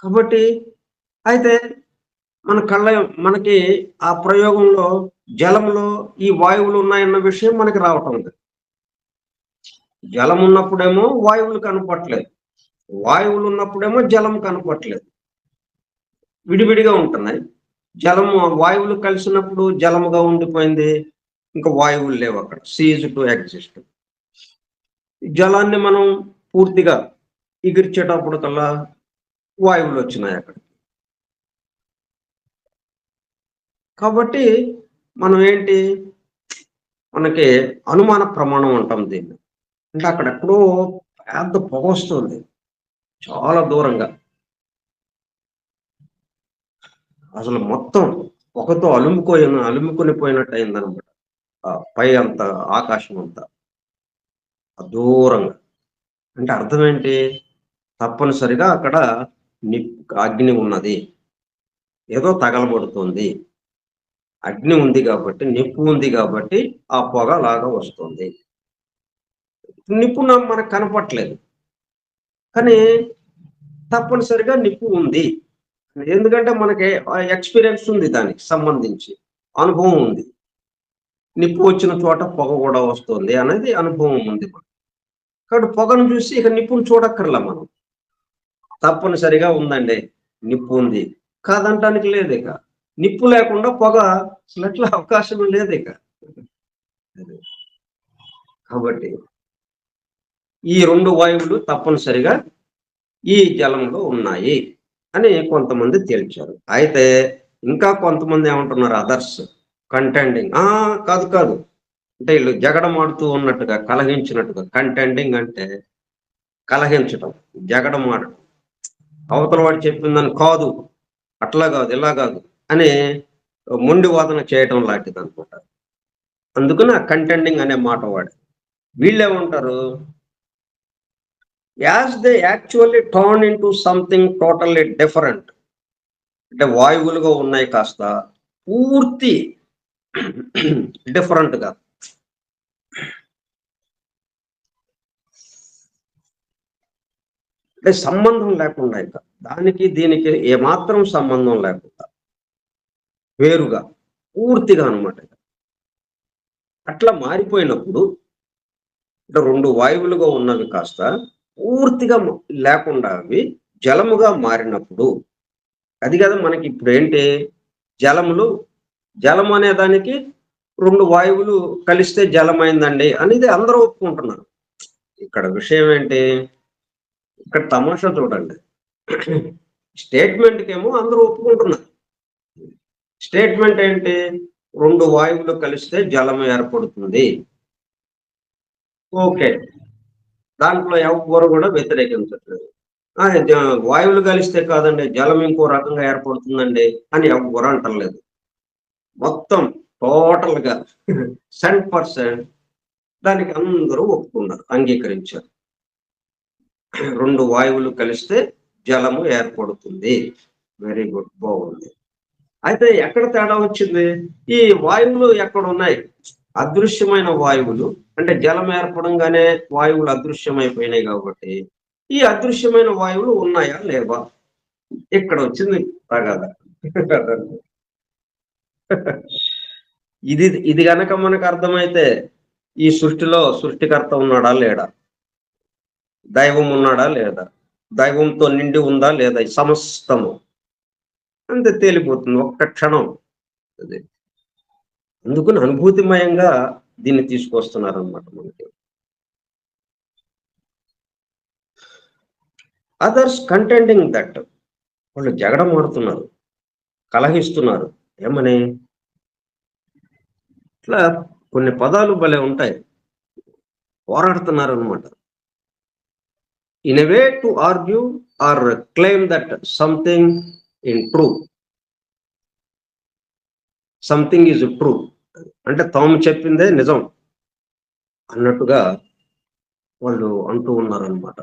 కాబట్టి అయితే మనకి ఆ ప్రయోగంలో జలంలో ఈ వాయువులు ఉన్నాయన్న విషయం మనకి రావటం లేదు. జలం ఉన్నప్పుడేమో వాయువులు కనపట్లేదు. వాయువులు ఉన్నప్పుడేమో జలం కనపట్లేదు, విడివిడిగా ఉంటున్నాయి. జలము వాయువులు కలిసినప్పుడు జలముగా ఉండిపోయింది. ఇంకా వాయువులు లేవు అక్కడ. Seize to exist. జలాన్ని మనం పూర్తిగా ఎగిర్చేటప్పుడు కల్లా వాయువులు వచ్చినాయి అక్కడ. కాబట్టి మనం ఏంటి, మనకి అనుమాన ప్రమాణం అంటాం దీన్ని. అంటే అక్కడెక్కడో పెద్ద పొగ వస్తుంది చాలా దూరంగా. అసలు మొత్తం పొగతో అలుముకొని పోయినట్టు అయిందనమాట. పై అంతా ఆకాశం అంతా దూరంగా. అంటే అర్థం ఏంటి? తప్పనిసరిగా అక్కడ అగ్ని ఉన్నది. ఏదో తగలబడుతుంది. అగ్ని ఉంది కాబట్టి, నిప్పు ఉంది కాబట్టి ఆ పొగ లాగా వస్తుంది. నిప్పు మనకు కనపట్లేదు. కానీ తప్పనిసరిగా నిప్పు ఉంది. ఎందుకంటే మనకి ఎక్స్‌పీరియన్స్ ఉంది, దానికి సంబంధించి. అనుభవం ఉంది. నిప్పు వచ్చిన చోట పొగ కూడా వస్తుంది అనేది అనుభవం ఉంది మనకు. కాబట్టి పొగను చూసి ఇక నిప్పును చూడక్కర్లా మనం. తప్పనిసరిగా ఉందండి. నిప్పు ఉంది. కాదంటానికి లేదిక. నిప్పు లేకుండా పొగ అసలెట్లా అవకాశం లేదిక. కాబట్టి ఈ 2 వాయువులు తప్పనిసరిగా ఈ జలంలో ఉన్నాయి అని కొంతమంది తేల్చారు. అయితే ఇంకా కొంతమంది ఏమంటున్నారు, అదర్స్ కంటెండింగ్. కాదు కాదు. అంటే వీళ్ళు జగడమాడుతూ ఉన్నట్టుగా, కలహించినట్టుగా. కంటెండింగ్ అంటే కలహించటం, జగడమాడటం. అవతల వాడు చెప్పిందని కాదు, అట్లా కాదు, ఇలా కాదు అని మొండి వాదన చేయటం లాంటిది అనుకుంట. అందుకని ఆ కంటెండింగ్ అనే మాట వాడు. వీళ్ళేమంటారు, as they actually turn into something totally different. అంటే వాయువులుగా ఉన్నాయి కాస్త పూర్తి డిఫరెంట్గా. అంటే సంబంధం లేకుండా, ఇక దానికి దీనికి ఏమాత్రం సంబంధం లేకుండా వేరుగా పూర్తిగా అనమాట. అట్లా మారిపోయినప్పుడు, అంటే 2 వాయువులుగా ఉన్నవి కాస్త పూర్తిగా లేకుండా అవి జలముగా మారినప్పుడు, అది కదా మనకి ఇప్పుడు ఏంటి, జలం అనే దానికి 2 వాయువులు కలిస్తే జలమైందండి అనేది అందరూ ఒప్పుకుంటున్నారు. ఇక్కడ విషయం ఏంటి, ఇక్కడ తమాషా చూడండి. స్టేట్మెంట్‌కేమో అందరూ ఒప్పుకుంటున్నారు. స్టేట్మెంట్ ఏంటి, 2 వాయువులు కలిస్తే జలం ఏర్పడుతుంది. ఓకే. దాంట్లో ఎవ్వరు కూడా వ్యతిరేకించట్లేదు. ఆ! వాయువులు కలిస్తే కాదండి, జలం ఇంకో రకంగా ఏర్పడుతుందండి అని ఎవ్వరు అంటలేదు. మొత్తం టోటల్‌గా 100% దానికి అందరూ ఒప్పుకున్నారు, అంగీకరించారు. 2 వాయువులు కలిస్తే జలము ఏర్పడుతుంది. వెరీ గుడ్, బాగుంది. అయితే ఎక్కడ తేడా వచ్చింది? ఈ వాయువులు ఎక్కడున్నాయి? అదృశ్యమైన వాయువులు, అంటే జలం ఏర్పడంగానే వాయువులు అదృశ్యమైపోయినాయి కాబట్టి, ఈ అదృశ్యమైన వాయువులు ఉన్నాయా లేవా? ఇక్కడ వచ్చింది తగాదా. ఇది ఇది గనక మనకు అర్థమైతే, ఈ సృష్టిలో సృష్టికర్త ఉన్నాడా లేడా? దైవం ఉన్నాడా లేదా? దైవంతో నిండి ఉందా లేదా ఈ సమస్తము? అంతే తేలిపోతుంది ఒక్క క్షణం. అది. అందుకని అనుభూతిమయంగా దీన్ని తీసుకొస్తున్నారనమాట మనకి. Others contending that. వాళ్ళు జగడమాడుతున్నారు, కలహిస్తున్నారు. ఏమని? ఇట్లా కొన్ని పదాలు భలే ఉంటాయి. పోరాడుతున్నారనమాట. In a way to argue or claim that something in true. Something is true. అంటే తాము చెప్పిందే నిజం అన్నట్టుగా వాళ్ళు అంటూ ఉన్నారనమాట.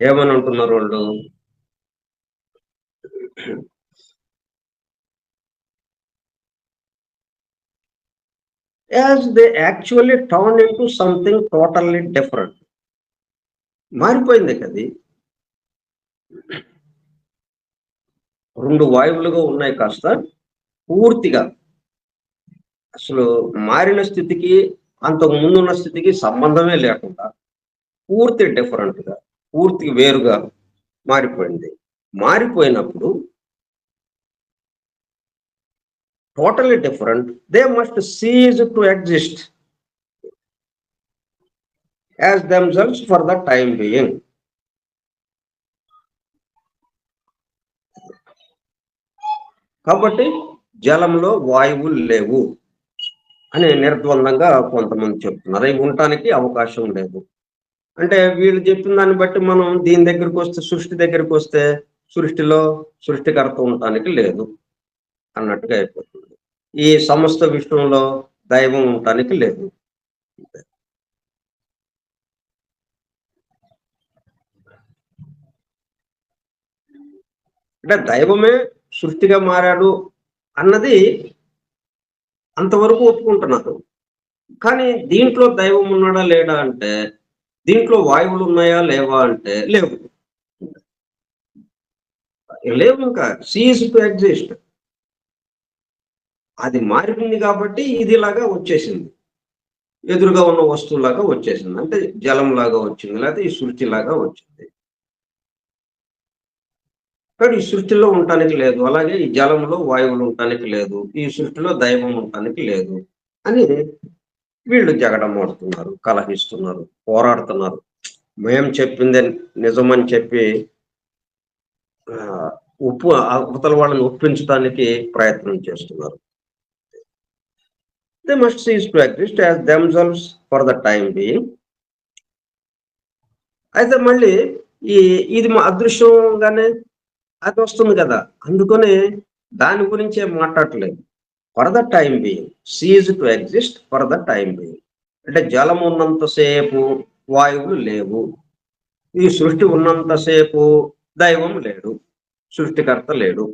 ఏమని అంటున్నారు వాళ్ళు? As they actually turn into something totally different. మారిపోయింది కది. 2 వాయువులుగా ఉన్నాయి కాస్త పూర్తిగా అసలు మారిన స్థితికి, అంతకు ముందున్న స్థితికి సంబంధమే లేకుండా పూర్తి డిఫరెంట్‌గా పూర్తిగా వేరుగా మారిపోయింది. మారిపోయినప్పుడు totally different, they must cease to exist as themselves for the time being. కాబట్టి జలంలో వాయువులు లేవు అని నిర్ద్వందంగా కొంతమంది చెప్తున్నారు. అవి ఉండటానికి అవకాశం లేదు. అంటే వీళ్ళు చెప్పిన దాన్ని బట్టి మనం దీని దగ్గరికి వస్తే, సృష్టి దగ్గరికి వస్తే, సృష్టిలో సృష్టికర్త ఉండటానికి లేదు అన్నట్టుగా అయిపోతుంది. ఈ సమస్త విషయంలో దైవం ఉండటానికి లేదు. అంటే దైవమే సృష్టిగా మారాడు అన్నది అంతవరకు ఒప్పుకుంటున్నారు. కానీ దీంట్లో దైవం ఉన్నాడా లేడా అంటే, దీంట్లో వాయువులు ఉన్నాయా లేవా అంటే లేవు. లేవు ఇంకా. Seize to exist. అది మారింది కాబట్టి ఇదిలాగా వచ్చేసింది. ఎదురుగా ఉన్న వస్తువులాగా వచ్చేసింది. అంటే జలంలాగా వచ్చింది. లేకపోతే ఈ సృష్టిలాగా వచ్చింది. కానీ ఈ సృష్టిలో ఉండటానికి లేదు. అలాగే ఈ జలంలో వాయువులు ఉండటానికి లేదు. ఈ సృష్టిలో దైవం ఉండటానికి లేదు అని వీళ్ళు జగడమాడుతున్నారు, కలహిస్తున్నారు, పోరాడుతున్నారు. మేము చెప్పిందే నిజమని చెప్పి అవతల వాళ్ళని ఒప్పించడానికి ప్రయత్నం చేస్తున్నారు. They must cease to exist as themselves for the time being. అయితే మళ్ళీ ఈ ఇది మా అదృశ్యంగానే అది వస్తుంది కదా! అందుకని దాని గురించే మాట్లాడట్లేదు. For the time being. Seize to exist for the time being. అంటే జలం ఉన్నంత సేపు వాయువులు లేవు. ఈ సృష్టి ఉన్నంత సేపు దైవం లేడు. సృష్టికర్త లేడు.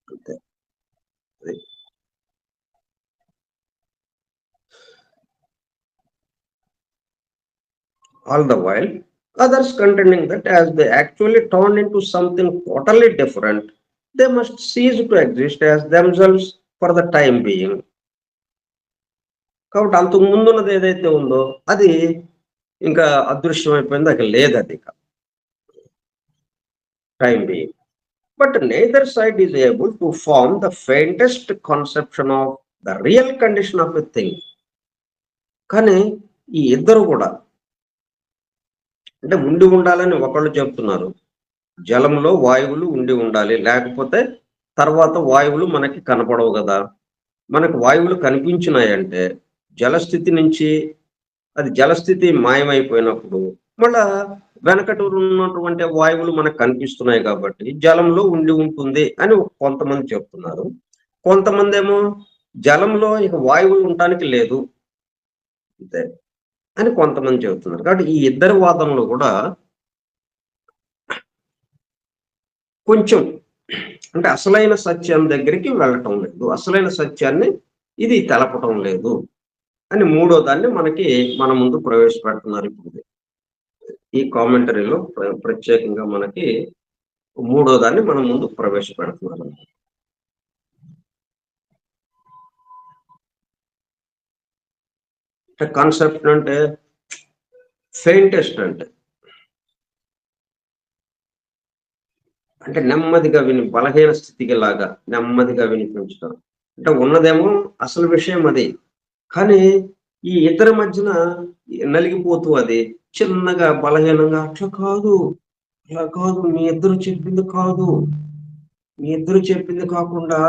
అంతే. అది. All the while, others contending that as they actually turn into something totally different, they must cease to exist as themselves for the time being. కాబట్టి అంతకు ముందున్నది ఏదైతే ఉందో అది ఇంకా అదృశ్యమైపోయింది. అక్కడ లేదు అది ఇక time being. But neither side is able to form the faintest conception of the real condition of a thing. కానీ ఈ ఇద్దరు కూడా అంటే ఉండి ఉండాలని ఒకళ్ళు చెప్తున్నారు. జలంలో వాయువులు ఉండి ఉండాలి. లేకపోతే తర్వాత వాయువులు మనకి కనపడవు కదా! మనకు వాయువులు కనిపించినాయంటే జలస్థితి నుంచి అది జలస్థితి మాయమైపోయినప్పుడు మళ్ళా వెనకట ఉన్నటువంటి వాయువులు మనకు కనిపిస్తున్నాయి కాబట్టి జలంలో ఉండి ఉంటుంది అని కొంతమంది చెప్తున్నారు. కొంతమందేమో జలంలో ఇక వాయువులు ఉండటానికి లేదు అంతే అని కొంతమంది చెబుతున్నారు. కాబట్టి ఈ ఇద్దరి వాదనలు కూడా కొంచెం అంటే అసలైన సత్యం దగ్గరికి వెళ్ళటం లేదు. అసలైన సత్యాన్ని ఇది తెలపటం లేదు అని మూడో దాన్ని మనకి మన ముందు ప్రవేశపెడుతున్నారు ఇప్పుడు. ఈ కామెంటరీలో ప్రత్యేకంగా మనకి మూడో దాన్ని మన ముందు ప్రవేశపెడుతున్నారు. కాన్సెప్ట్ అంటే ఫెయింటెస్ట్ అంటే నెమ్మదిగా బలహీన స్థితికి లాగా నెమ్మదిగా వినిపించడం. అంటే ఉన్నదేమో అసలు విషయం అది. కానీ ఈ ఇద్దరి మధ్యన నలిగిపోతూ అది చిన్నగా బలహీనంగా అట్లా కాదు, అలా కాదు, మీ ఇద్దరు చెప్పింది కాదు, మీ ఇద్దరు చెప్పింది కాకుండా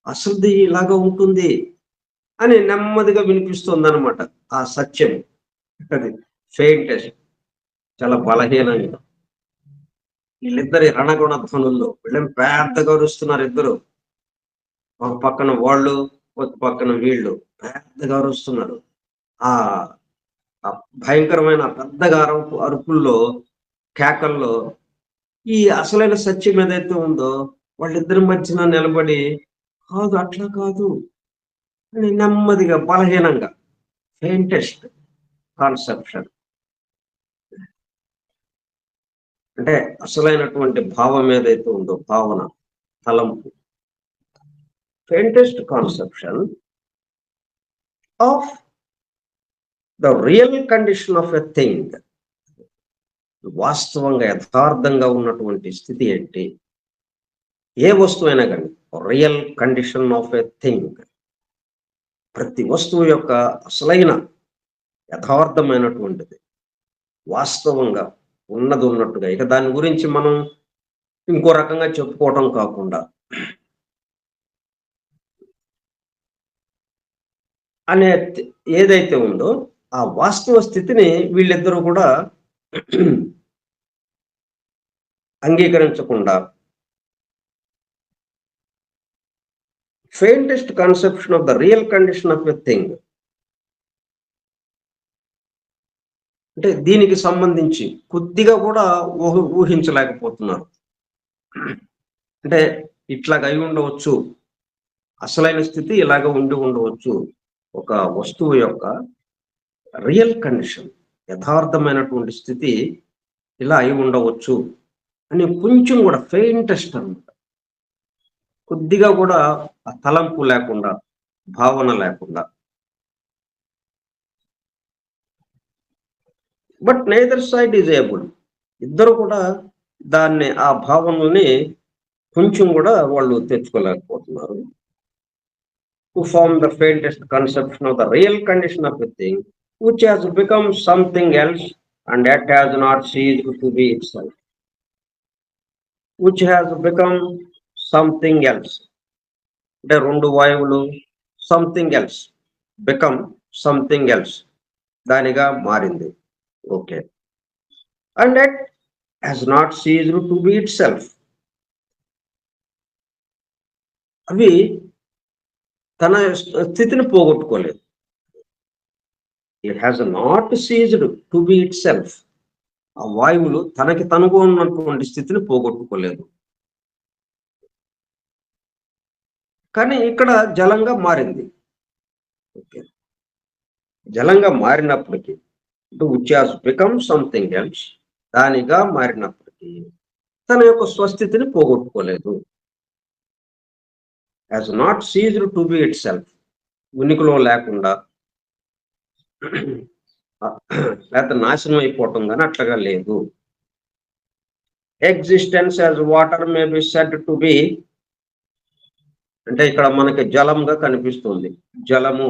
అసలుది ఇలాగా ఉంటుంది అని నెమ్మదిగా వినిపిస్తుంది అనమాట ఆ సత్యం. అది ఫెయింటెస్ట్, చాలా బలహీనంగా. వీళ్ళిద్దరి రణగుణ ధ్వనుల్లో వీళ్ళని పెద్దగా అరుస్తున్నారు ఇద్దరు. ఒక పక్కన వాళ్ళు, ఒక పక్కన వీళ్ళు పెద్దగా అరుస్తున్నారు. ఆ భయంకరమైన పెద్దగా అరుపుల్లో, కేకల్లో ఈ అసలైన సత్యం ఏదైతే ఉందో వాళ్ళిద్దరి మధ్యన నిలబడి కాదు, అట్లా కాదు అని నెమ్మదిగా బలహీనంగా ఫెయింటెస్ట్ కాన్సెప్షన్ అంటే అసలైనటువంటి భావం ఏదైతే ఉందో భావన, తలంపు, faintest conception of the real condition of a thing. వాస్తవంగా యథార్థంగా ఉన్నటువంటి స్థితి ఏంటి? ఏ వస్తువైనా కానీ real condition of a thing, ప్రతి వస్తువు యొక్క అసలైన యథార్థమైనటువంటిది, వాస్తవంగా ఉన్నది ఉన్నట్టుగా, ఇక దాని గురించి మనం ఇంకో రకంగా చెప్పుకోవటం కాకుండా అనే ఏదైతే ఉందో ఆ వాస్తవ స్థితిని వీళ్ళిద్దరూ కూడా అంగీకరించకుండా faintest conception of the real condition of a thing, అంటే దీనికి సంబంధించి కొద్దిగా కూడా ఊహించలేకపోతున్నారు. అంటే ఇట్లాగ అయి ఉండవచ్చు, అసలైన స్థితి ఇలాగ ఉండి ఉండవచ్చు, ఒక వస్తువు యొక్క రియల్ కండిషన్, యథార్థమైనటువంటి స్థితి ఇలా అయి ఉండవచ్చు అని కొంచెం కూడా ఫెయింటెస్ట్ అనమాట, కొద్దిగా కూడా ఆ తలంపు లేకుండా, భావన లేకుండా. But neither side is able, ఇద్దరు కూడా దాన్ని, ఆ భావనల్ని కొంచెం కూడా వాళ్ళు తెచ్చుకోలేకపోతున్నారు. To form the faintest conception of the real condition of a thing which has become something else and that has not ceased to be itself. Which has become something else. అంటే రెండు వాయువులు something else, become something else, దానిగా మారింది. Okay. And that has not ceased to be itself. అవి తన స్థితిని పోగొట్టుకోలేదు. It has not ceased to be itself. ఆ వాయువులు తనకి తనుగు ఉన్నటువంటి స్థితిని పోగొట్టుకోలేదు. కానీ ఇక్కడ జలంగా మారింది. ఓకే. జలంగా మారినప్పటికీ, which has become something else, దానిగా మారినప్పటికీ తన యొక్క స్వస్థితిని పోగొట్టుకోలేదు. Has not ceased to be itself, ఉనికిలో లేకుండా లేకపోతే నాశనం అయిపోవటం కానీ అట్లాగా లేదు. Existence as water may B said to be, అంటే ఇక్కడ మనకి జలంగా కనిపిస్తుంది, జలము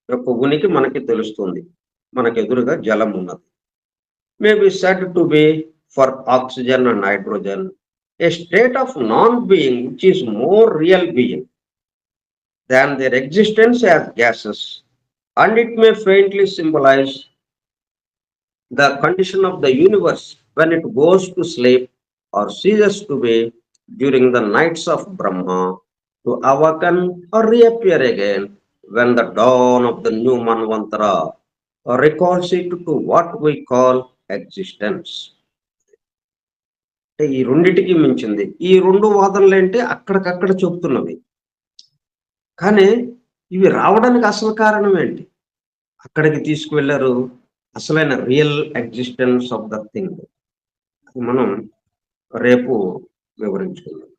యొక్క ఉనికి మనకి తెలుస్తుంది, మనకు ఎదురుగా జలం ఉన్నది. May be said to be for oxygen and hydrogen a state of non being which is more real being than their existence as gases, and it may faintly symbolize the condition of the universe when it goes to sleep or ceases to be during the nights of Brahma, to awaken or reappear again when the dawn of the new Manvantara recalls it to what we call existence. ఈ రెండిటికి మించింది. ఈ రెండు వాదనలు ఏంటి అక్కడికక్కడ చెప్తున్నవి, కానీ ఇవి రావడానికి అసలు కారణం ఏంటి? అక్కడికి తీసుకువెళ్ళారు అసలైన real existence of the thing. మనం రేపు వివరించుకుందాం.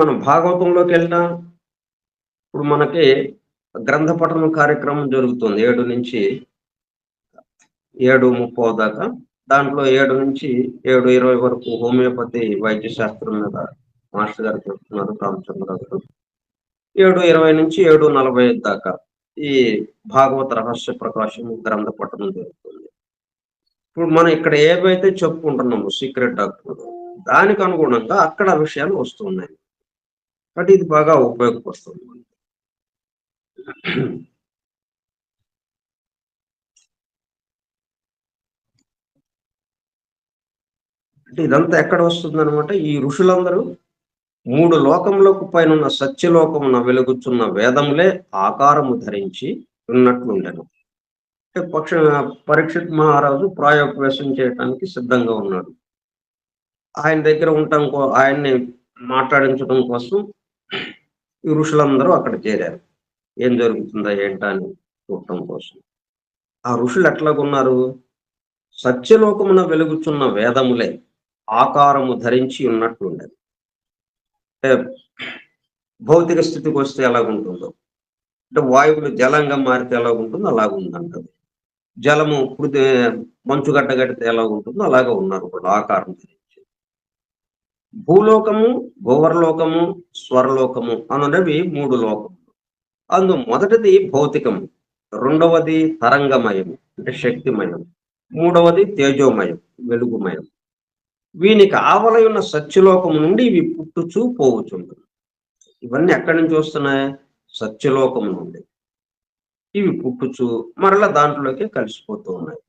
మనం భాగవతంలోకి వెళ్ళినా ఇప్పుడు మనకి గ్రంథ పఠన కార్యక్రమం జరుగుతుంది 7 నుంచి 7:30 దాకా. దాంట్లో 7 నుంచి 7:20 వరకు హోమియోపతి వైద్య శాస్త్రం మీద మాస్టర్ గారు చెప్తున్నారు, రామచంద్రరావు గారు. 7:20 నుంచి 7:45 దాకా ఈ భాగవత రహస్య ప్రకాశం గ్రంథ పఠనం జరుగుతుంది. ఇప్పుడు మనం ఇక్కడ ఏవైతే చెప్పుకుంటున్నామో సీక్రెట్ డాక్టర్, దానికి అనుగుణంగా అక్కడ విషయాలు వస్తున్నాయి. కాబట్టి ఇది బాగా ఉపయోగపడుతుంది. అంటే ఇదంతా ఎక్కడ వస్తుంది అనమాట? ఈ ఋషులందరూ 3 లోకములకు పైన ఉన్న సత్యలోకమున వెలుగుచున్న వేదములే ఆకారము ధరించి ఉన్నట్లుండెను. అంటే పరీక్షిత్ మహారాజు ప్రాయోపవేశం చేయడానికి సిద్ధంగా ఉన్నాడు. ఆయన దగ్గర ఉండటం, ఆయన్ని మాట్లాడించడం కోసం ఈ ఋషులందరూ అక్కడ చేరారు. ఏం జరుగుతుందా ఏంటా అని చూడటం కోసం. ఆ ఋషులు ఎట్లాగున్నారు? సత్యలోకమున వెలుగుచున్న వేదములే ఆకారము ధరించి ఉన్నట్లుండేది. భౌతిక స్థితికి వస్తే ఎలాగుంటుందో, అంటే వాయువులు జలంగా మారితే ఎలాగుంటుందో అలాగుందంటది. జలము మంచుగడ్డ కడితే ఎలా ఉంటుందో అలాగే ఉన్నారు వాళ్ళు ఆకారం ధరించి. భూలోకము, భూవర్లోకము, స్వర్లోకము అననేవి 3 లోకములు. మొదటిది భౌతికము, రెండవది తరంగమయం అంటే శక్తిమయం, మూడవది తేజోమయం వెలుగుమయం. వీనికి ఆవలై ఉన్న సత్యలోకము నుండి ఇవి పుట్టుచూ పోవుచుంటుంది. ఇవన్నీ ఎక్కడి నుంచి వస్తున్నాయి? సత్యలోకము నుండి. ఇవి పుట్టుచు మరలా దాంట్లోకి కలిసిపోతూ ఉన్నాయి.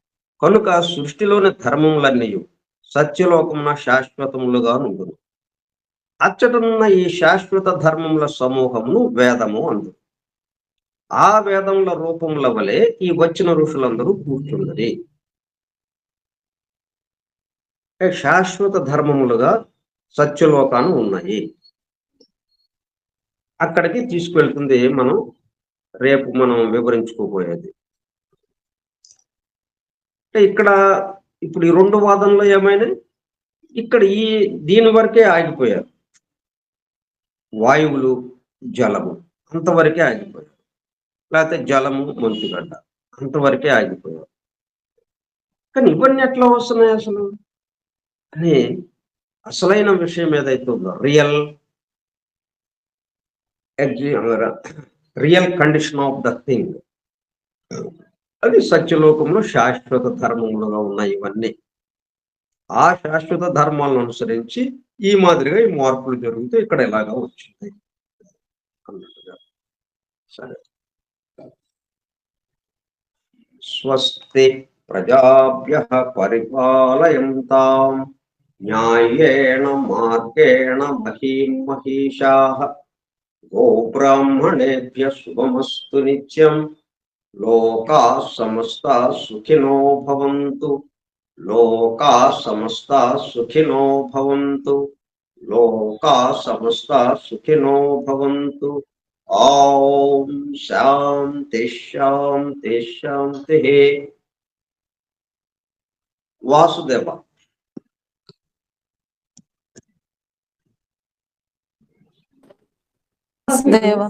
కనుక సృష్టిలోని ధర్మములన్నీ సత్యలోకమున శాశ్వతములుగా నుండును. అచ్చటనున్న ఈ శాశ్వత ధర్మముల సమూహమును వేదము అందు. ఆ వేదముల రూపముల వలె ఈ వచ్చిన ఋషులందరూ కూర్చున్నది. శాశ్వత ధర్మములుగా సత్యలోకాలు ఉన్నాయి. అక్కడికి తీసుకువెళ్తుంది రేపు మనం వివరించుకోబోయేది. అంటే ఇక్కడ ఇప్పుడు ఈ 2 వాదనలో ఏమైనాయి? ఇక్కడ దీని వరకే ఆగిపోయారు. వాయువులు, జలము అంతవరకే ఆగిపోయారు. లేకపోతే జలము, మంచుగడ్డ అంతవరకే ఆగిపోయారు. కానీ ఇవన్నీ ఎట్లా వస్తున్నాయి అసలు అని అసలైన విషయం ఏదైతే ఉందో real condition of the thing, అది సత్యలోకంలో శాశ్వత ధర్మములుగా ఉన్నాయి ఇవన్నీ. ఆ శాశ్వత ధర్మాలను అనుసరించి ఈ మాదిరిగా ఈ మార్పులు జరుగుతూ ఇక్కడ ఇలాగా వచ్చింది అన్నట్టుగా. సరే, స్వస్తి ప్రజాభ్యః పరిపాలయంతాం న్యాయేణ మార్గేణ మహీం మహీషాః గోబ్రాహ్మణేభ్యః శుభమస్తు నిత్యం. లోకాః సమస్తాః సుఖినో భవంతు. లోకాః సమస్తాః సుఖినో భవంతు. లోకాః సమస్తాః సుఖినో భవంతు. ఓం శాంతి శాంతి శాంతి. వాసుదేవ. వాసుదేవ.